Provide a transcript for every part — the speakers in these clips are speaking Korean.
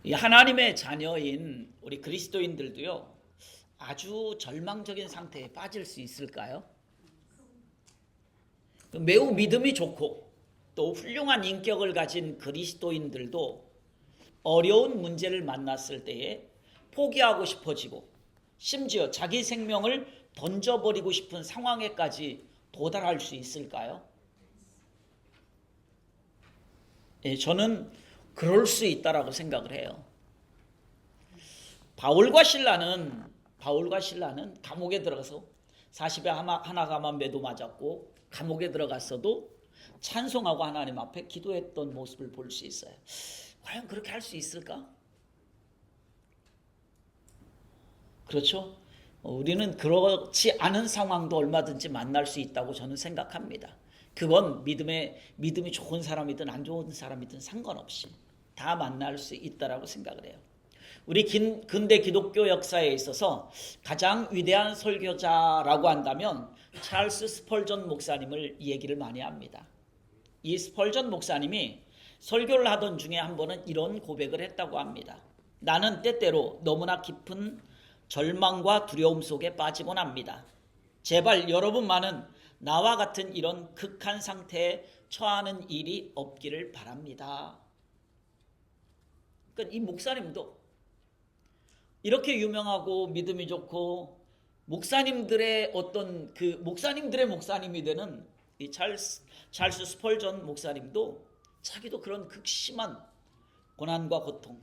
이 하나님의 자녀인 우리 그리스도인들도요, 아주 절망적인 상태에 빠질 수 있을까요? 매우 믿음이 좋고 또 훌륭한 인격을 가진 그리스도인들도 어려운 문제를 만났을 때에 포기하고 싶어지고 심지어 자기 생명을 던져버리고 싶은 상황에까지 도달할 수 있을까요? 저는 그럴 수 있다라고 생각을 해요. 바울과 신라는 감옥에 들어가서 40에 하나가만 매도 맞았고 감옥에 들어갔어도 찬송하고 하나님 앞에 기도했던 모습을 볼 수 있어요. 과연 그렇게 할 수 있을까? 그렇죠? 우리는 그렇지 않은 상황도 얼마든지 만날 수 있다고 저는 생각합니다. 그건 믿음이 좋은 사람이든 안 좋은 사람이든 상관없이 다 만날 수 있다라고 생각을 해요. 우리 근대 기독교 역사에 있어서 가장 위대한 설교자라고 한다면 찰스 스펄전 목사님을 얘기를 많이 합니다. 이 스펄전 목사님이 설교를 하던 중에 한 번은 이런 고백을 했다고 합니다. 나는 때때로 너무나 깊은 절망과 두려움 속에 빠지곤 합니다. 제발 여러분만은 나와 같은 이런 극한 상태에 처하는 일이 없기를 바랍니다. 그러니까 이 목사님도 이렇게 유명하고 믿음이 좋고 목사님들의 어떤 그 목사님들의 목사님이 되는 이 찰스 스펄전 목사님도 자기도 그런 극심한 고난과 고통,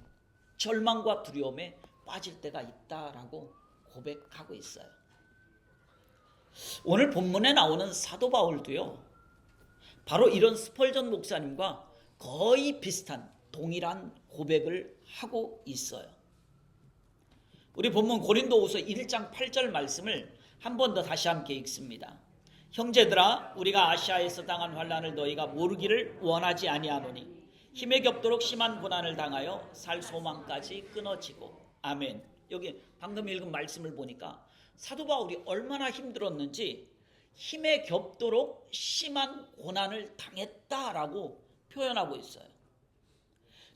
절망과 두려움에 빠질 때가 있다라고 고백하고 있어요. 오늘 본문에 나오는 사도 바울도요, 바로 이런 스펄전 목사님과 거의 비슷한 동일한 고백을 하고 있어요. 우리 본문 고린도후서 1장 8절 말씀을 한 번 더 다시 함께 읽습니다. 형제들아, 우리가 아시아에서 당한 환난을 너희가 모르기를 원하지 아니하노니 힘에 겹도록 심한 고난을 당하여 살 소망까지 끊어지고. 아멘. 여기 방금 읽은 말씀을 보니까 사도 바울이 얼마나 힘들었는지 힘에 겹도록 심한 고난을 당했다라고 표현하고 있어요.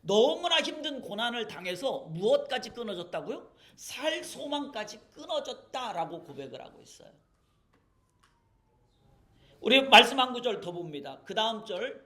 너무나 힘든 고난을 당해서 무엇까지 끊어졌다고요? 살 소망까지 끊어졌다라고 고백을 하고 있어요. 우리 말씀 한 구절 더 봅니다. 그 다음 절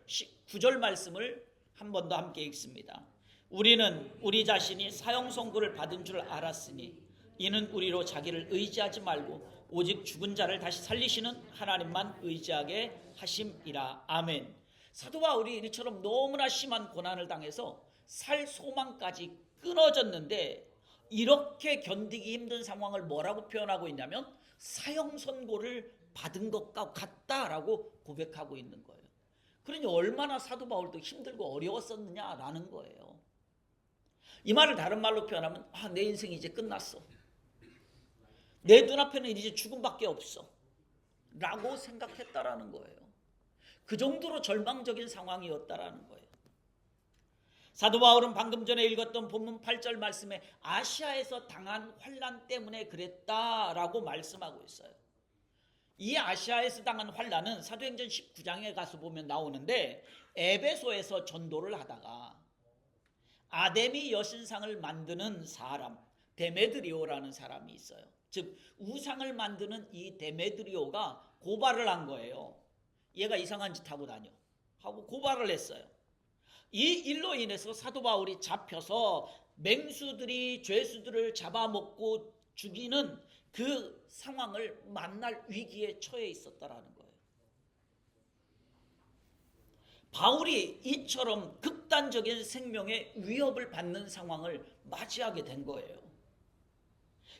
9절 말씀을 한 번 더 함께 읽습니다. 우리는 우리 자신이 사형 선고를 받은 줄 알았으니 이는 우리로 자기를 의지하지 말고 오직 죽은 자를 다시 살리시는 하나님만 의지하게 하심이라. 아멘. 사도 바울이 이처럼 너무나 심한 고난을 당해서 살 소망까지 끊어졌는데 이렇게 견디기 힘든 상황을 뭐라고 표현하고 있냐면 사형 선고를 받은 것과 같다라고 고백하고 있는 거예요. 그러니 얼마나 사도 바울도 힘들고 어려웠었느냐라는 거예요. 이 말을 다른 말로 표현하면 내 인생이 이제 끝났어. 내 눈앞에는 이제 죽음밖에 없어 라고 생각했다라는 거예요. 그 정도로 절망적인 상황이었다라는 거예요. 사도 바울은 방금 전에 읽었던 본문 8절 말씀에 아시아에서 당한 환난 때문에 그랬다라고 말씀하고 있어요. 이 아시아에서 당한 환난은 사도행전 19장에 가서 보면 나오는데 에베소에서 전도를 하다가 아데미 여신상을 만드는 사람 데메드리오라는 사람이 있어요. 즉 우상을 만드는 이 데메드리오가 고발을 한 거예요. 얘가 이상한 짓 하고 다녀 하고 고발을 했어요. 이 일로 인해서 사도 바울이 잡혀서 맹수들이 죄수들을 잡아먹고 죽이는 그 상황을 만날 위기에 처해 있었다라는 거예요. 바울이 이처럼 극단적인 생명의 위협을 받는 상황을 맞이하게 된 거예요.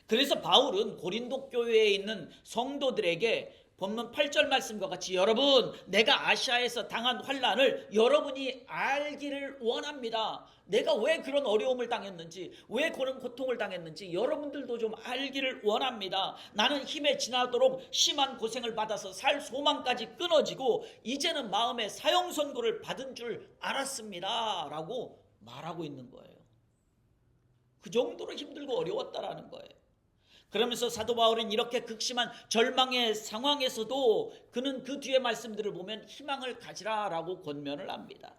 그래서 바울은 고린도 교회에 있는 성도들에게 본문 8절 말씀과 같이 여러분, 내가 아시아에서 당한 환난을 여러분이 알기를 원합니다. 내가 왜 그런 어려움을 당했는지, 왜 그런 고통을 당했는지 여러분들도 좀 알기를 원합니다. 나는 힘에 지나도록 심한 고생을 받아서 살 소망까지 끊어지고 이제는 마음에 사형 선고를 받은 줄 알았습니다 라고 말하고 있는 거예요. 그 정도로 힘들고 어려웠다라는 거예요. 그러면서 사도 바울은 이렇게 극심한 절망의 상황에서도 그는 그 뒤에 말씀들을 보면 희망을 가지라라고 권면을 합니다.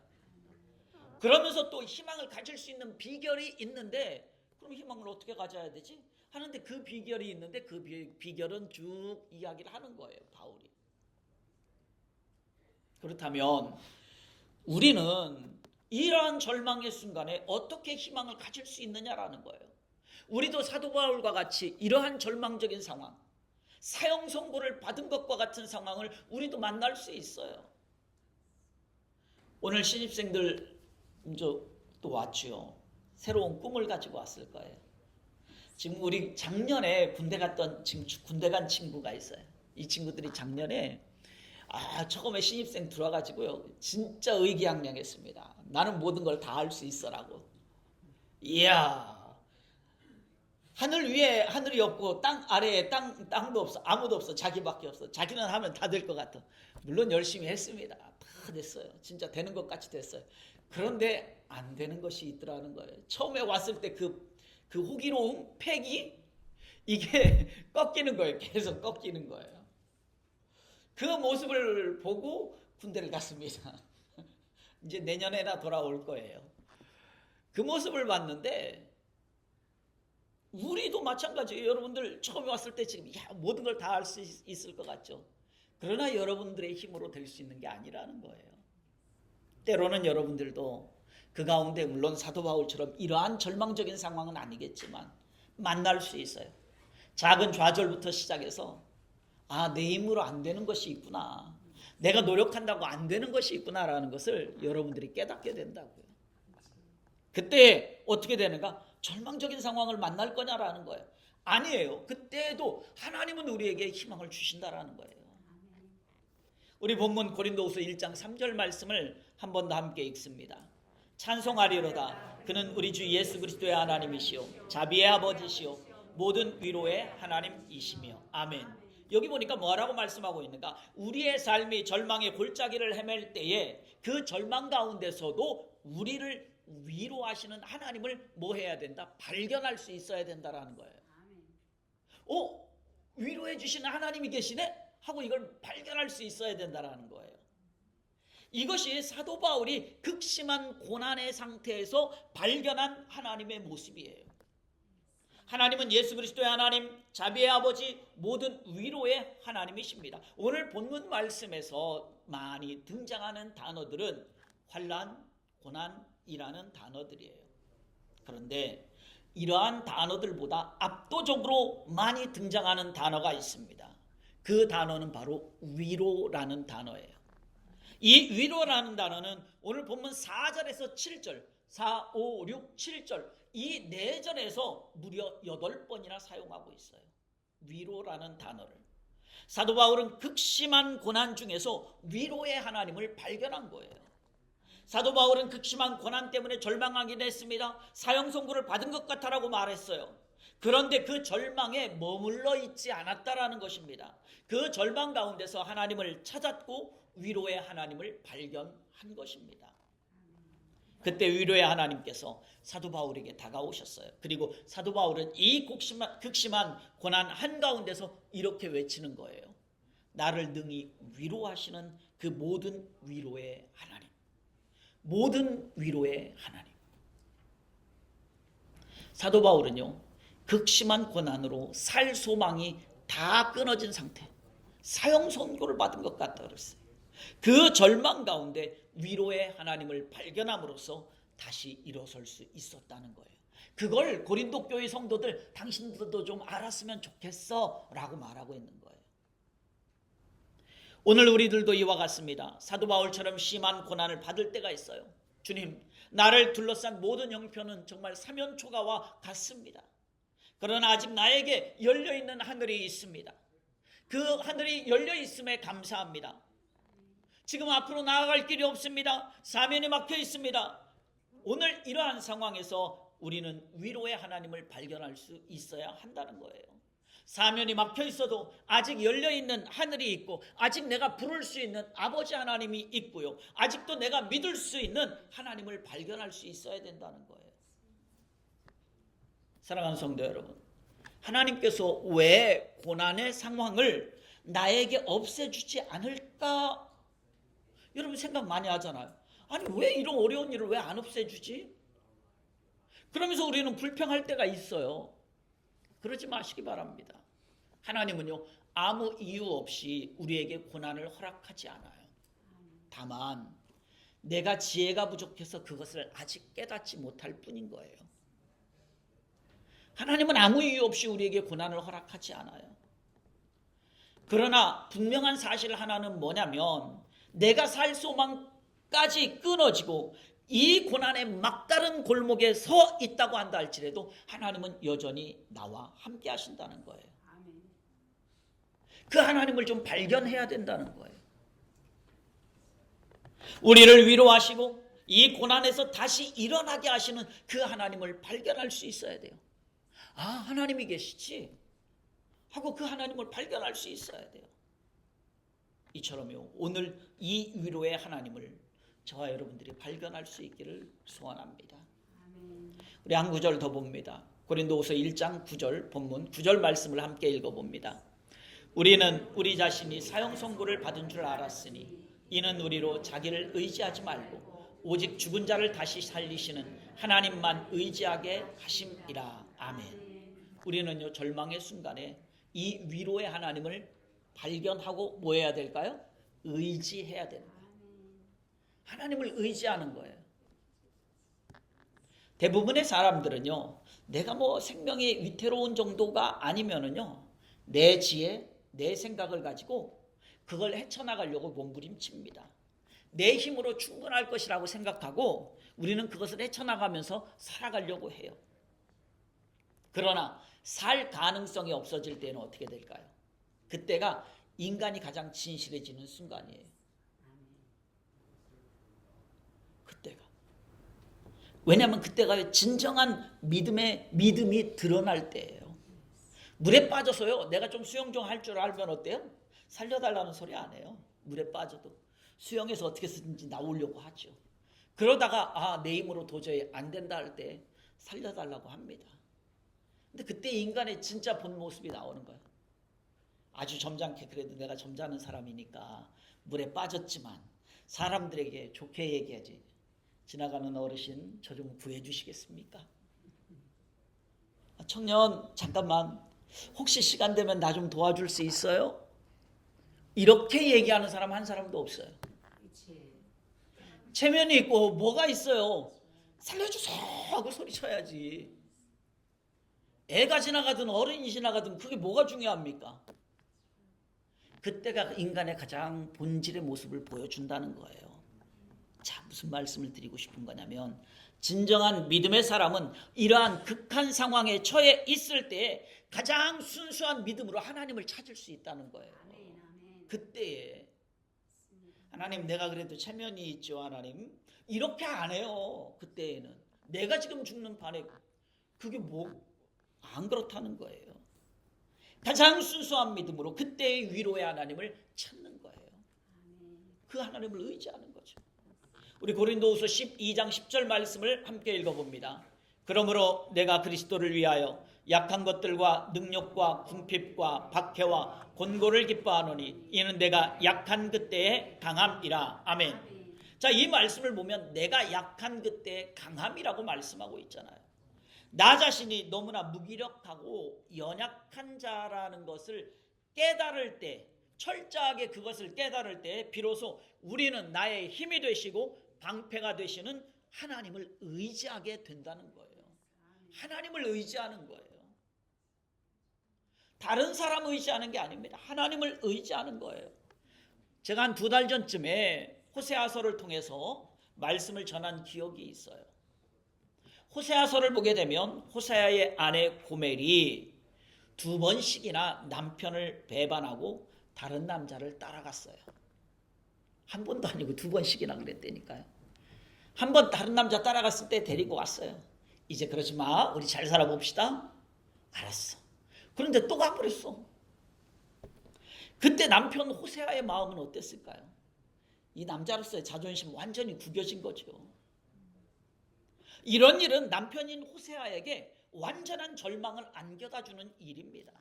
그러면서 또 희망을 가질 수 있는 비결이 있는데, 그럼 희망을 어떻게 가져야 되지? 하는데 그 비결이 있는데 그 비결은 쭉 이야기를 하는 거예요, 바울이. 그렇다면 우리는 이러한 절망의 순간에 어떻게 희망을 가질 수 있느냐라는 거예요. 우리도 사도 바울과 같이 이러한 절망적인 상황, 사형 선고를 받은 것과 같은 상황을 우리도 만날 수 있어요. 오늘 신입생들 또 왔죠. 새로운 꿈을 가지고 왔을 거예요. 지금 우리 작년에 군대 간 친구가 있어요. 이 친구들이 작년에 처음에 신입생 들어와가지고요, 진짜 의기양양했습니다. 나는 모든 걸 다 할 수 있어라고. 이야, 하늘 위에 하늘이 없고 땅 아래에 땅도 없어, 아무도 없어, 자기밖에 없어. 자기는 하면 다 될 것 같아. 물론 열심히 했습니다. 다 됐어요. 진짜 되는 것 같이 됐어요. 그런데 안 되는 것이 있더라는 거예요. 처음에 왔을 때 그 호기로움, 패기, 이게 꺾이는 거예요. 계속 꺾이는 거예요. 그 모습을 보고 군대를 갔습니다. 이제 내년에나 돌아올 거예요. 그 모습을 봤는데 우리도 마찬가지예요. 여러분들 처음에 왔을 때 지금 모든 걸 다 할 수 있을 것 같죠. 그러나 여러분들의 힘으로 될 수 있는 게 아니라는 거예요. 때로는 여러분들도 그 가운데 물론 사도 바울처럼 이러한 절망적인 상황은 아니겠지만 만날 수 있어요. 작은 좌절부터 시작해서 내 힘으로 안 되는 것이 있구나, 내가 노력한다고 안 되는 것이 있구나라는 것을 여러분들이 깨닫게 된다고요. 그때 어떻게 되는가? 절망적인 상황을 만날 거냐라는 거예요. 아니에요. 그때도 하나님은 우리에게 희망을 주신다라는 거예요. 우리 본문 고린도후서 1장 3절 말씀을 한 번 더 함께 읽습니다. 찬송하리로다. 그는 우리 주 예수 그리스도의 하나님이시요 자비의 아버지시요 모든 위로의 하나님이시며. 아멘. 여기 보니까 뭐라고 말씀하고 있는가? 우리의 삶이 절망의 골짜기를 헤맬 때에 그 절망 가운데서도 우리를 위로하시는 하나님을 뭐 해야 된다? 발견할 수 있어야 된다라는 거예요. 위로해 주시는 하나님이 계시네? 하고 이걸 발견할 수 있어야 된다라는 거예요. 이것이 사도 바울이 극심한 고난의 상태에서 발견한 하나님의 모습이에요. 하나님은 예수 그리스도의 하나님, 자비의 아버지, 모든 위로의 하나님이십니다. 오늘 본문 말씀에서 많이 등장하는 단어들은 환난, 고난이라는 단어들이에요. 그런데 이러한 단어들보다 압도적으로 많이 등장하는 단어가 있습니다. 그 단어는 바로 위로라는 단어예요. 이 위로라는 단어는 오늘 본문 4절에서 7절, 4, 5, 6, 7절 이 4절에서 무려 8번이나 사용하고 있어요. 위로라는 단어를. 사도 바울은 극심한 고난 중에서 위로의 하나님을 발견한 거예요. 사도 바울은 극심한 고난 때문에 절망하긴 했습니다. 사형 선고를 받은 것 같다라고 말했어요. 그런데 그 절망에 머물러 있지 않았다라는 것입니다. 그 절망 가운데서 하나님을 찾았고 위로의 하나님을 발견한 것입니다. 그때 위로의 하나님께서 사도 바울에게 다가오셨어요. 그리고 사도 바울은 이 극심한 고난 한가운데서 이렇게 외치는 거예요. 나를 능히 위로하시는 그 모든 위로의 하나님, 모든 위로의 하나님. 사도 바울은요, 극심한 고난으로 살 소망이 다 끊어진 상태, 사형 선고를 받은 것 같다 그랬어요. 그 절망 가운데 위로의 하나님을 발견함으로써 다시 일어설 수 있었다는 거예요. 그걸 고린도 교회 성도들, 당신들도 좀 알았으면 좋겠어 라고 말하고 있는 거예요. 오늘 우리들도 이와 같습니다. 사도 바울처럼 심한 고난을 받을 때가 있어요. 주님, 나를 둘러싼 모든 형편은 정말 사면초가와 같습니다. 그러나 아직 나에게 열려있는 하늘이 있습니다. 그 하늘이 열려있음에 감사합니다. 지금 앞으로 나아갈 길이 없습니다. 사면이 막혀 있습니다. 오늘 이러한 상황에서 우리는 위로의 하나님을 발견할 수 있어야 한다는 거예요. 사면이 막혀 있어도 아직 열려있는 하늘이 있고, 아직 내가 부를 수 있는 아버지 하나님이 있고요, 아직도 내가 믿을 수 있는 하나님을 발견할 수 있어야 된다는 거예요. 사랑하는 성도 여러분, 하나님께서 왜 고난의 상황을 나에게 없애주지 않을까? 여러분 생각 많이 하잖아요. 아니 왜 이런 어려운 일을 왜 안 없애주지? 그러면서 우리는 불평할 때가 있어요. 그러지 마시기 바랍니다. 하나님은요 아무 이유 없이 우리에게 고난을 허락하지 않아요. 다만 내가 지혜가 부족해서 그것을 아직 깨닫지 못할 뿐인 거예요. 하나님은 아무 이유 없이 우리에게 고난을 허락하지 않아요. 그러나 분명한 사실 하나는 뭐냐면 내가 살 소망까지 끊어지고 이 고난의 막다른 골목에 서 있다고 한다 할지라도 하나님은 여전히 나와 함께 하신다는 거예요. 그 하나님을 좀 발견해야 된다는 거예요. 우리를 위로하시고 이 고난에서 다시 일어나게 하시는 그 하나님을 발견할 수 있어야 돼요. 아, 하나님이 계시지 하고 그 하나님을 발견할 수 있어야 돼요. 이처럼요 오늘 이 위로의 하나님을 저와 여러분들이 발견할 수 있기를 소원합니다. 우리 한 구절 더 봅니다. 고린도후서 1장 9절 본문 9절 말씀을 함께 읽어봅니다. 우리는 우리 자신이 사형 선고를 받은 줄 알았으니 이는 우리로 자기를 의지하지 말고 오직 죽은 자를 다시 살리시는 하나님만 의지하게 하심이라. 아멘. 우리는요 절망의 순간에 이 위로의 하나님을 발견하고 뭐 해야 될까요? 의지해야 됩니다. 하나님을 의지하는 거예요. 대부분의 사람들은요 내가 뭐 생명이 위태로운 정도가 아니면은요 내 지혜, 내 생각을 가지고 그걸 헤쳐나가려고 몸부림칩니다. 내 힘으로 충분할 것이라고 생각하고 우리는 그것을 헤쳐나가면서 살아가려고 해요. 그러나 살 가능성이 없어질 때는 어떻게 될까요? 그때가 인간이 가장 진실해지는 순간이에요. 그때가. 왜냐하면 그때가 진정한 믿음이 드러날 때예요. 물에 빠져서요 내가 좀 수영 좀 할 줄 알면 어때요? 살려달라는 소리 안 해요. 물에 빠져도 수영해서 어떻게든지 나오려고 하죠. 그러다가 내 힘으로 도저히 안 된다 할 때 살려달라고 합니다. 근데 그때 인간의 진짜 본 모습이 나오는 거예요. 아주 점잖게 그래도 내가 점잖은 사람이니까 물에 빠졌지만 사람들에게 좋게 얘기하지. 지나가는 어르신 저 좀 구해주시겠습니까? 청년 잠깐만 혹시 시간 되면 나 좀 도와줄 수 있어요? 이렇게 얘기하는 사람 한 사람도 없어요. 체면이 있고 뭐가 있어요? 살려주세요 하고 소리쳐야지. 애가 지나가든 어른이 지나가든 그게 뭐가 중요합니까? 그때가 인간의 가장 본질의 모습을 보여준다는 거예요. 자, 무슨 말씀을 드리고 싶은 거냐면 진정한 믿음의 사람은 이러한 극한 상황에 처해 있을 때 가장 순수한 믿음으로 하나님을 찾을 수 있다는 거예요. 그때에 하나님 내가 그래도 체면이 있죠 하나님 이렇게 안 해요. 그때에는 내가 지금 죽는 판에 그게 뭐 안 그렇다는 거예요. 가장 순수한 믿음으로 그때의 위로의 하나님을 찾는 거예요. 그 하나님을 의지하는 거죠. 우리 고린도후서 12장 10절 말씀을 함께 읽어봅니다. 그러므로 내가 그리스도를 위하여 약한 것들과 능력과 궁핍과 박해와 곤고를 기뻐하노니 이는 내가 약한 그때의 강함이라. 아멘. 자, 이 말씀을 보면 내가 약한 그때의 강함이라고 말씀하고 있잖아요. 나 자신이 너무나 무기력하고 연약한 자라는 것을 깨달을 때, 철저하게 그것을 깨달을 때 비로소 우리는 나의 힘이 되시고 방패가 되시는 하나님을 의지하게 된다는 거예요. 하나님을 의지하는 거예요. 다른 사람 의지하는 게 아닙니다. 하나님을 의지하는 거예요. 제가 한 2달 전쯤에 호세아서를 통해서 말씀을 전한 기억이 있어요. 호세아서를 보게 되면 호세아의 아내 고멜이 2번씩이나 남편을 배반하고 다른 남자를 따라갔어요. 한 번도 아니고 2번씩이나 그랬다니까요. 한 번 다른 남자 따라갔을 때 데리고 왔어요. 이제 그러지 마. 우리 잘 살아봅시다. 알았어. 그런데 또 가버렸어. 그때 남편 호세아의 마음은 어땠을까요? 이 남자로서의 자존심 완전히 구겨진 거죠. 이런 일은 남편인 호세아에게 완전한 절망을 안겨다 주는 일입니다.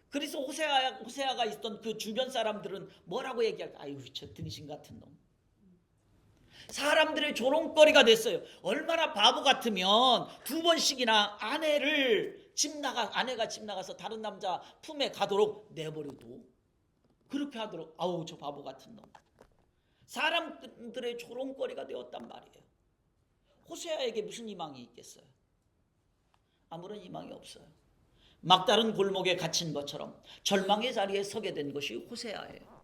그래서 호세아가 있던 그 주변 사람들은 뭐라고 얘기할까? 아유, 저 등신 같은 놈. 사람들의 조롱거리가 됐어요. 얼마나 바보 같으면 두 번씩이나 아내가 집 나가서 다른 남자 품에 가도록 내버려도 그렇게 하도록, 아우 저 바보 같은 놈. 사람들의 조롱거리가 되었단 말이에요. 호세아에게 무슨 희망이 있겠어요? 아무런 희망이 없어요. 막다른 골목에 갇힌 것처럼 절망의 자리에 서게 된 것이 호세아예요.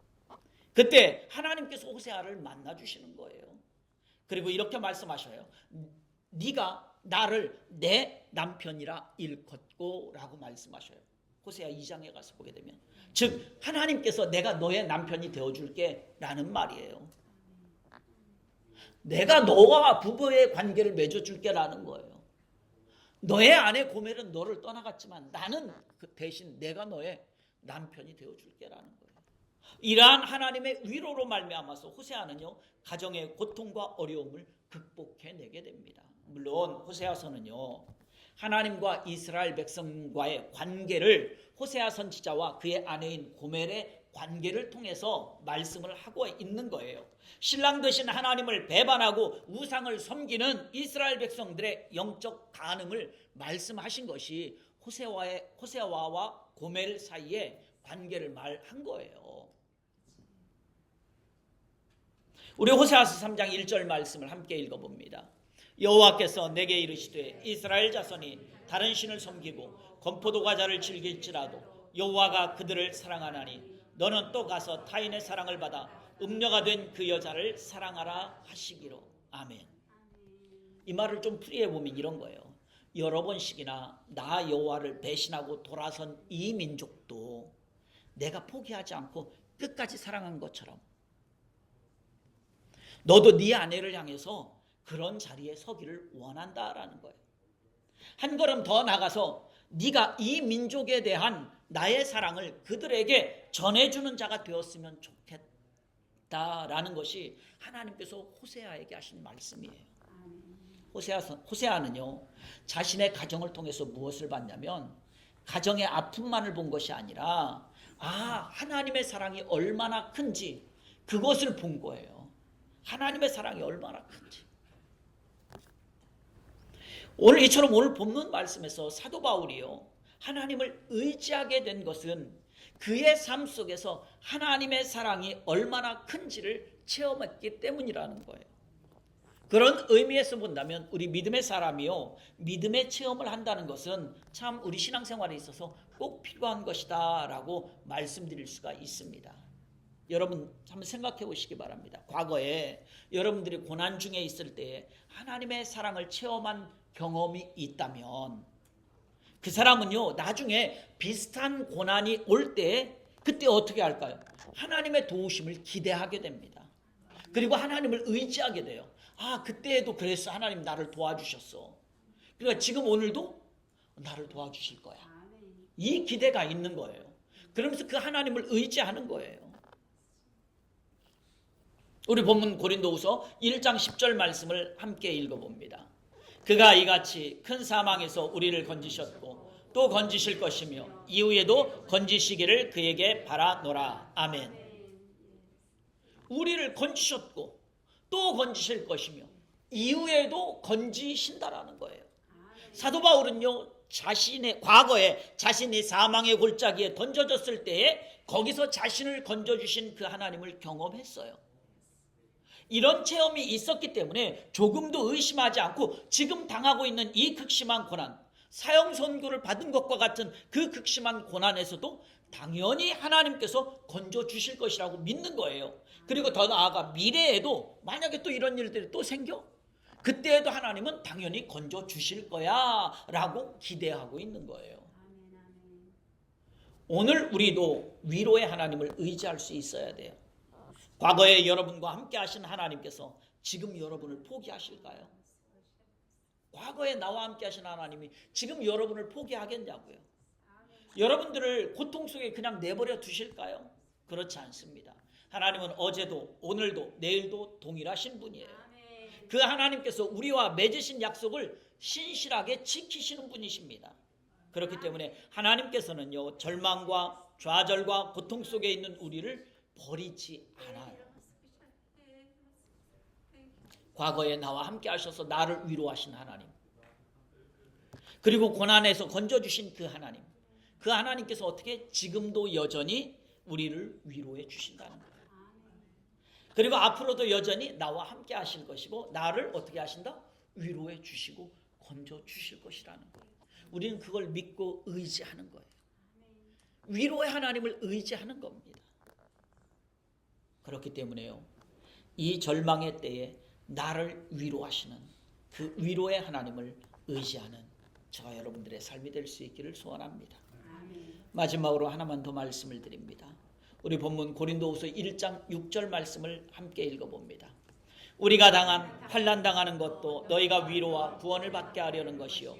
그때 하나님께서 호세아를 만나주시는 거예요. 그리고 이렇게 말씀하셔요. 네가 나를 내 남편이라 일컫고 라고 말씀하셔요. 호세아 2장에 가서 보게 되면, 즉 하나님께서 내가 너의 남편이 되어줄게 라는 말이에요. 내가 너와 부부의 관계를 맺어줄게 라는 거예요. 너의 아내 고멜은 너를 떠나갔지만 나는 그 대신 내가 너의 남편이 되어줄게 라는 거예요. 이러한 하나님의 위로로 말미암아서 호세아는요, 가정의 고통과 어려움을 극복해내게 됩니다. 물론 호세아서는요, 하나님과 이스라엘 백성과의 관계를 호세아 선지자와 그의 아내인 고멜의 관계를 통해서 말씀을 하고 있는 거예요. 신랑 되신 하나님을 배반하고 우상을 섬기는 이스라엘 백성들의 영적 간음을 말씀하신 것이 호세아와 고멜 사이의 관계를 말한 거예요. 우리 호세아서 3장 1절 말씀을 함께 읽어봅니다. 여호와께서 내게 이르시되 이스라엘 자손이 다른 신을 섬기고 건포도 과자를 즐길지라도 여호와가 그들을 사랑하나니 너는 또 가서 타인의 사랑을 받아 음녀가 된 그 여자를 사랑하라 하시기로. 아멘. 이 말을 좀 풀이해 보면 이런 거예요. 여러 번씩이나 나 여호와를 배신하고 돌아선 이 민족도 내가 포기하지 않고 끝까지 사랑한 것처럼 너도 네 아내를 향해서 그런 자리에 서기를 원한다라는 거예요. 한 걸음 더 나가서 네가 이 민족에 대한 나의 사랑을 그들에게 전해주는 자가 되었으면 좋겠다라는 것이 하나님께서 호세아에게 하신 말씀이에요. 호세아는요, 자신의 가정을 통해서 무엇을 봤냐면 가정의 아픔만을 본 것이 아니라 하나님의 사랑이 얼마나 큰지 그것을 본 거예요. 하나님의 사랑이 얼마나 큰지. 이처럼 오늘 본문 말씀에서 사도 바울이요, 하나님을 의지하게 된 것은 그의 삶 속에서 하나님의 사랑이 얼마나 큰지를 체험했기 때문이라는 거예요. 그런 의미에서 본다면 우리 믿음의 사람이요, 믿음의 체험을 한다는 것은 참 우리 신앙생활에 있어서 꼭 필요한 것이다 라고 말씀드릴 수가 있습니다. 여러분 한번 생각해 보시기 바랍니다. 과거에 여러분들이 고난 중에 있을 때 하나님의 사랑을 체험한 경험이 있다면 그 사람은요, 나중에 비슷한 고난이 올 때 그때 어떻게 할까요? 하나님의 도우심을 기대하게 됩니다. 그리고 하나님을 의지하게 돼요. 그때에도 그랬어. 하나님 나를 도와주셨어. 그러니까 지금 오늘도 나를 도와주실 거야. 이 기대가 있는 거예요. 그러면서 그 하나님을 의지하는 거예요. 우리 본문 고린도후서 1장 10절 말씀을 함께 읽어봅니다. 그가 이같이 큰 사망에서 우리를 건지셨고 또 건지실 것이며 이후에도 건지시기를 그에게 바라노라. 아멘. 우리를 건지셨고 또 건지실 것이며 이후에도 건지신다라는 거예요. 사도 바울은요, 과거에 자신이 사망의 골짜기에 던져졌을 때에 거기서 자신을 건져주신 그 하나님을 경험했어요. 이런 체험이 있었기 때문에 조금도 의심하지 않고 지금 당하고 있는 이 극심한 고난, 사형 선고를 받은 것과 같은 그 극심한 고난에서도 당연히 하나님께서 건져주실 것이라고 믿는 거예요. 그리고 더 나아가 미래에도 만약에 또 이런 일들이 또 생겨? 그때에도 하나님은 당연히 건져주실 거야 라고 기대하고 있는 거예요. 오늘 우리도 위로의 하나님을 의지할 수 있어야 돼요. 과거에 여러분과 함께 하신 하나님께서 지금 여러분을 포기하실까요? 과거에 나와 함께 하신 하나님이 지금 여러분을 포기하겠냐고요? 여러분들을 고통 속에 그냥 내버려 두실까요? 그렇지 않습니다. 하나님은 어제도 오늘도 내일도 동일하신 분이에요. 그 하나님께서 우리와 맺으신 약속을 신실하게 지키시는 분이십니다. 그렇기 때문에 하나님께서는요, 절망과 좌절과 고통 속에 있는 우리를 버리지 않아요. 과거에 나와 함께 하셔서 나를 위로하신 하나님, 그리고 고난에서 건져주신 그 하나님, 그 하나님께서 어떻게 지금도 여전히 우리를 위로해 주신다는 거예요. 그리고 앞으로도 여전히 나와 함께 하실 것이고 나를 어떻게 하신다? 위로해 주시고 건져 주실 것이라는 거예요. 우리는 그걸 믿고 의지하는 거예요. 위로의 하나님을 의지하는 겁니다. 그렇기 때문에요, 이 절망의 때에 나를 위로하시는 그 위로의 하나님을 의지하는 저와 여러분들의 삶이 될 수 있기를 소원합니다. 마지막으로 하나만 더 말씀을 드립니다. 우리 본문 고린도후서 1장 6절 말씀을 함께 읽어봅니다. 우리가 환난 당하는 것도 너희가 위로와 구원을 받게 하려는 것이요,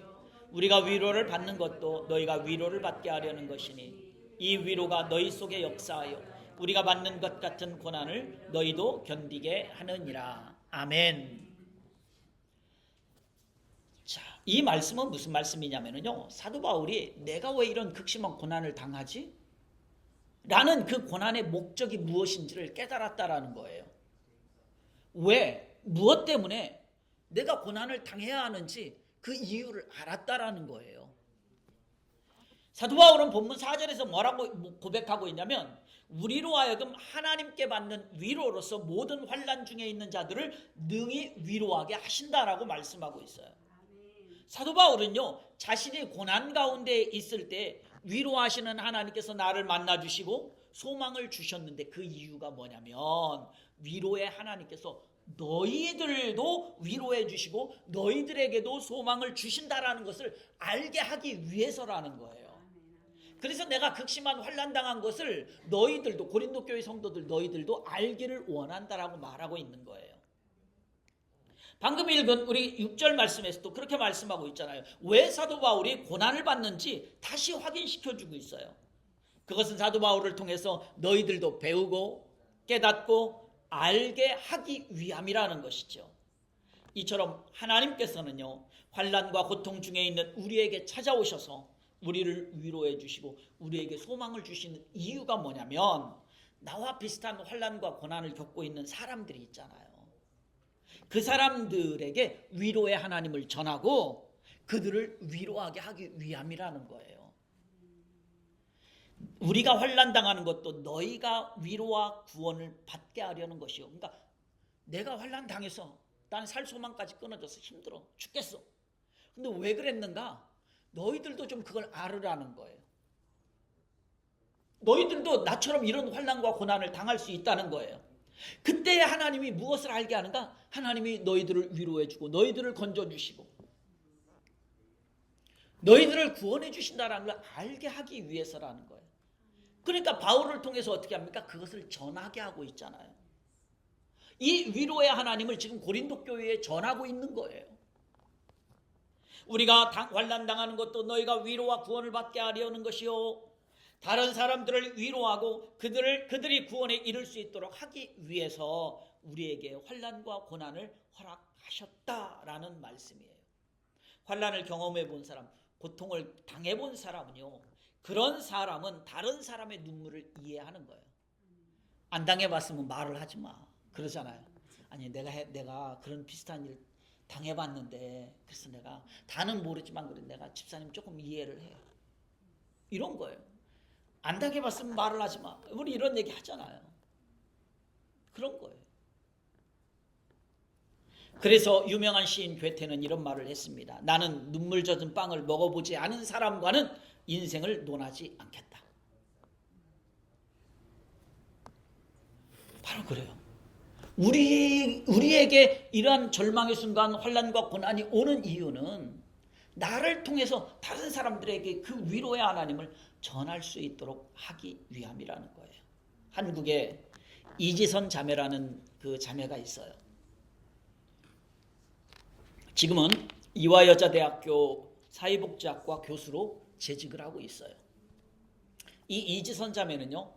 우리가 위로를 받는 것도 너희가 위로를 받게 하려는 것이니 이 위로가 너희 속에 역사하여 우리가 받는 것 같은 고난을 너희도 견디게 하느니라. 아멘. 자, 이 말씀은 무슨 말씀이냐면요, 사도 바울이 내가 왜 이런 극심한 고난을 당하지? 라는 그 고난의 목적이 무엇인지를 깨달았다라는 거예요. 왜? 무엇 때문에 내가 고난을 당해야 하는지 그 이유를 알았다라는 거예요. 사도 바울은 본문 4절에서 뭐라고 고백하고 있냐면, 우리로 하여금 하나님께 받는 위로로서 모든 환난 중에 있는 자들을 능히 위로하게 하신다라고 말씀하고 있어요. 사도 바울은요, 자신이 고난 가운데 있을 때 위로하시는 하나님께서 나를 만나주시고 소망을 주셨는데, 그 이유가 뭐냐면 위로의 하나님께서 너희들도 위로해 주시고 너희들에게도 소망을 주신다라는 것을 알게 하기 위해서라는 거예요. 그래서 내가 극심한 환난 당한 것을 너희들도, 고린도 교회 성도들 너희들도 알기를 원한다라고 말하고 있는 거예요. 방금 읽은 우리 6절 말씀에서도 그렇게 말씀하고 있잖아요. 왜 사도 바울이 고난을 받는지 다시 확인시켜주고 있어요. 그것은 사도 바울을 통해서 너희들도 배우고 깨닫고 알게 하기 위함이라는 것이죠. 이처럼 하나님께서는요, 환난과 고통 중에 있는 우리에게 찾아오셔서 우리를 위로해 주시고 우리에게 소망을 주시는 이유가 뭐냐면, 나와 비슷한 환난과 고난을 겪고 있는 사람들이 있잖아요. 그 사람들에게 위로의 하나님을 전하고 그들을 위로하게 하기 위함이라는 거예요. 우리가 환난 당하는 것도 너희가 위로와 구원을 받게 하려는 것이요. 그러니까 내가 환난 당해서 나는 살 소망까지 끊어져서 힘들어 죽겠어. 근데 왜 그랬는가? 너희들도 좀 그걸 알으라는 거예요. 너희들도 나처럼 이런 환난과 고난을 당할 수 있다는 거예요. 그때 하나님이 무엇을 알게 하는가? 하나님이 너희들을 위로해 주고 너희들을 건져 주시고 너희들을 구원해 주신다는 걸 알게 하기 위해서라는 거예요. 그러니까 바울을 통해서 어떻게 합니까? 그것을 전하게 하고 있잖아요. 이 위로의 하나님을 지금 고린도 교회에 전하고 있는 거예요. 우리가 환난 당하는 것도 너희가 위로와 구원을 받게 하려는 것이요, 다른 사람들을 위로하고 그들이 구원에 이를 수 있도록 하기 위해서 우리에게 환난과 고난을 허락하셨다라는 말씀이에요. 환난을 경험해 본 사람, 고통을 당해 본 사람은요, 그런 사람은 다른 사람의 눈물을 이해하는 거예요. 안 당해봤으면 말을 하지 마 그러잖아요. 아니 내가 그런 비슷한 일 당해봤는데, 그래서 내가 다는 모르지만 그래 내가 집사님 조금 이해를 해요. 이런 거예요. 안 당해봤으면 말을 하지 마. 우리 이런 얘기 하잖아요. 그런 거예요. 그래서 유명한 시인 괴테는 이런 말을 했습니다. 나는 눈물 젖은 빵을 먹어보지 않은 사람과는 인생을 논하지 않겠다. 바로 그래요. 우리에게 이러한 절망의 순간, 환난과 고난이 오는 이유는 나를 통해서 다른 사람들에게 그 위로의 하나님을 전할 수 있도록 하기 위함이라는 거예요. 한국에 이지선 자매라는 그 자매가 있어요. 지금은 이화여자대학교 사회복지학과 교수로 재직을 하고 있어요. 이 이지선 자매는요,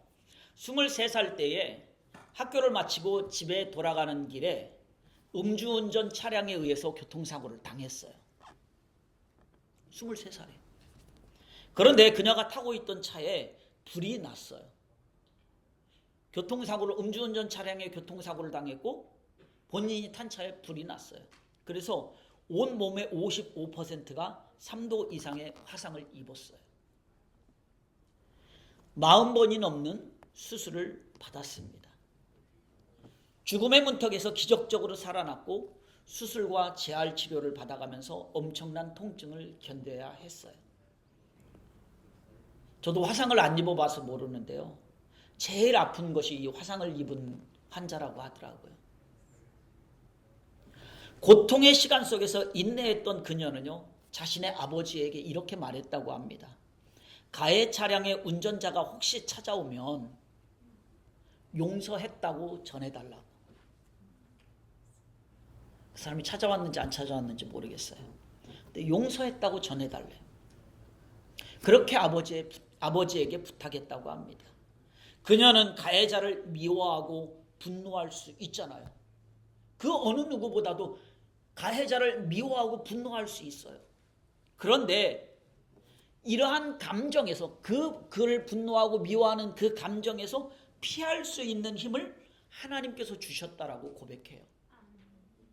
23살 때에 학교를 마치고 집에 돌아가는 길에 음주운전 차량에 의해서 교통사고를 당했어요. 23살에. 그런데 그녀가 타고 있던 차에 불이 났어요. 음주운전 차량에 교통사고를 당했고 본인이 탄 차에 불이 났어요. 그래서 온 몸의 55%가 3도 이상의 화상을 입었어요. 40번이 넘는 수술을 받았습니다. 죽음의 문턱에서 기적적으로 살아났고 수술과 재활 치료를 받아가면서 엄청난 통증을 견뎌야 했어요. 저도 화상을 안 입어봐서 모르는데요. 제일 아픈 것이 이 화상을 입은 환자라고 하더라고요. 고통의 시간 속에서 인내했던 그녀는요, 자신의 아버지에게 이렇게 말했다고 합니다. 가해 차량의 운전자가 혹시 찾아오면 용서했다고 전해달라고. 그 사람이 찾아왔는지 안 찾아왔는지 모르겠어요. 근데 용서했다고 전해달래요. 그렇게 아버지에게 부탁했다고 합니다. 그녀는 가해자를 미워하고 분노할 수 있잖아요. 그 어느 누구보다도 가해자를 미워하고 분노할 수 있어요. 그런데 이러한 감정에서 그를 분노하고 미워하는 그 감정에서 피할 수 있는 힘을 하나님께서 주셨다라고 고백해요.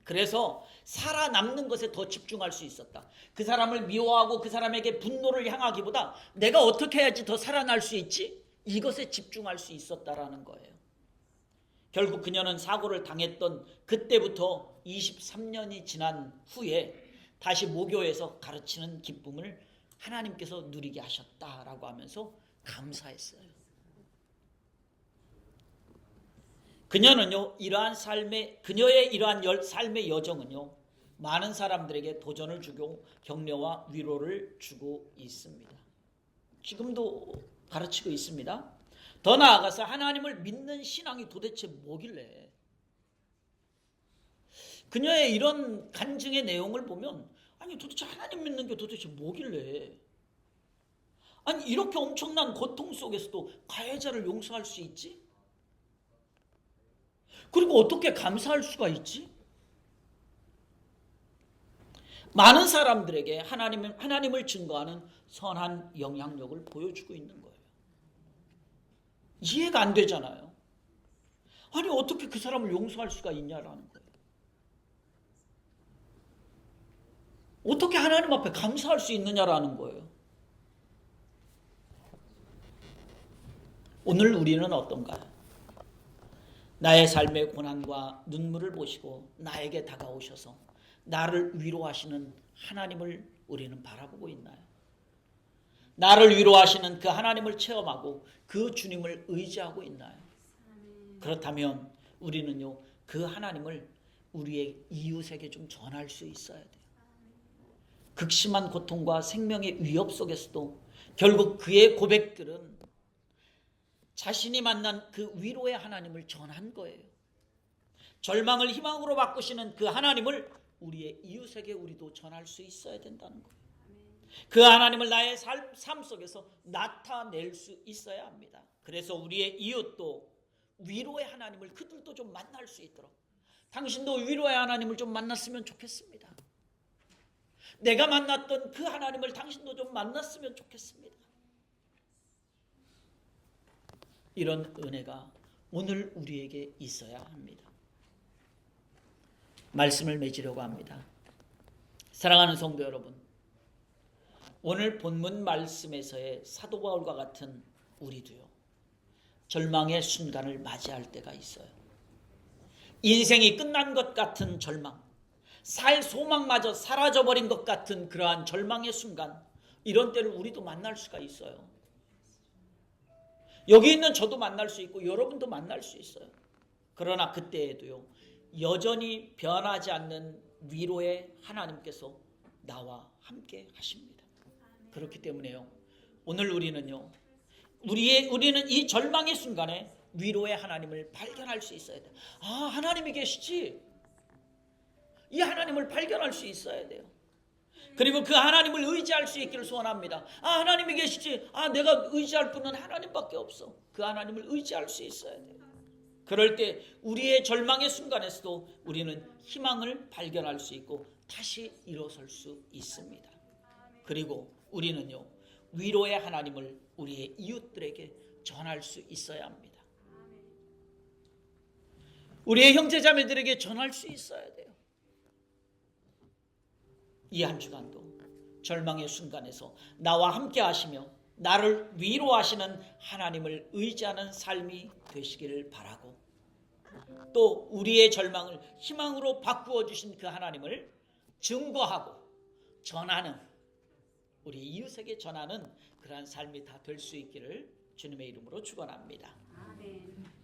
그래서 살아남는 것에 더 집중할 수 있었다. 그 사람을 미워하고 그 사람에게 분노를 향하기보다 내가 어떻게 해야지 더 살아날 수 있지? 이것에 집중할 수 있었다라는 거예요. 결국 그녀는 사고를 당했던 그때부터 23년이 지난 후에 다시 모교에서 가르치는 기쁨을 하나님께서 누리게 하셨다라고 하면서 감사했어요. 그녀는요, 그녀의 이러한 삶의 여정은요, 많은 사람들에게 도전을 주고 격려와 위로를 주고 있습니다. 지금도 가르치고 있습니다. 더 나아가서 하나님을 믿는 신앙이 도대체 뭐길래, 그녀의 이런 간증의 내용을 보면, 아니 도대체 하나님 믿는 게 도대체 뭐길래, 아니 이렇게 엄청난 고통 속에서도 가해자를 용서할 수 있지? 그리고 어떻게 감사할 수가 있지? 많은 사람들에게 하나님을 증거하는 선한 영향력을 보여주고 있는 거예요. 이해가 안 되잖아요. 아니 어떻게 그 사람을 용서할 수가 있냐라는 거예요. 어떻게 하나님 앞에 감사할 수 있느냐라는 거예요. 오늘 우리는 어떤가요? 나의 삶의 고난과 눈물을 보시고 나에게 다가오셔서 나를 위로하시는 하나님을 우리는 바라보고 있나요? 나를 위로하시는 그 하나님을 체험하고 그 주님을 의지하고 있나요? 그렇다면 우리는요, 그 하나님을 우리의 이웃에게 좀 전할 수 있어야 돼요. 극심한 고통과 생명의 위협 속에서도 결국 그의 고백들은 자신이 만난 그 위로의 하나님을 전한 거예요. 절망을 희망으로 바꾸시는 그 하나님을 우리의 이웃에게 우리도 전할 수 있어야 된다는 거예요. 그 하나님을 나의 삶 속에서 나타낼 수 있어야 합니다. 그래서 우리의 이웃도 위로의 하나님을 그들도 좀 만날 수 있도록, 당신도 위로의 하나님을 좀 만났으면 좋겠습니다. 내가 만났던 그 하나님을 당신도 좀 만났으면 좋겠습니다. 이런 은혜가 오늘 우리에게 있어야 합니다. 말씀을 맺으려고 합니다. 사랑하는 성도 여러분, 오늘 본문 말씀에서의 사도 바울과 같은 우리도요, 절망의 순간을 맞이할 때가 있어요. 인생이 끝난 것 같은 절망, 살 소망마저 사라져버린 것 같은 그러한 절망의 순간, 이런 때를 우리도 만날 수가 있어요. 여기 있는 저도 만날 수 있고 여러분도 만날 수 있어요. 그러나 그때에도요, 여전히 변하지 않는 위로의 하나님께서 나와 함께 하십니다. 그렇기 때문에요, 오늘 우리는 이 절망의 순간에 위로의 하나님을 발견할 수 있어야 돼요. 아, 하나님이 계시지? 이 하나님을 발견할 수 있어야 돼요. 그리고 그 하나님을 의지할 수 있기를 소원합니다. 아, 하나님이 계시지? 아, 내가 의지할 분은 하나님밖에 없어. 그 하나님을 의지할 수 있어야 돼요. 그럴 때 우리의 절망의 순간에서도 우리는 희망을 발견할 수 있고 다시 일어설 수 있습니다. 그리고 우리는요, 위로의 하나님을 우리의 이웃들에게 전할 수 있어야 합니다. 우리의 형제자매들에게 전할 수 있어야 돼요. 이 한 주간도 절망의 순간에서 나와 함께 하시며 나를 위로하시는 하나님을 의지하는 삶이 되시기를 바라고, 또 우리의 절망을 희망으로 바꾸어 주신 그 하나님을 증거하고 전하는, 우리 이웃에게 전하는 그러한 삶이 다 될 수 있기를 주님의 이름으로 축원합니다. 아멘.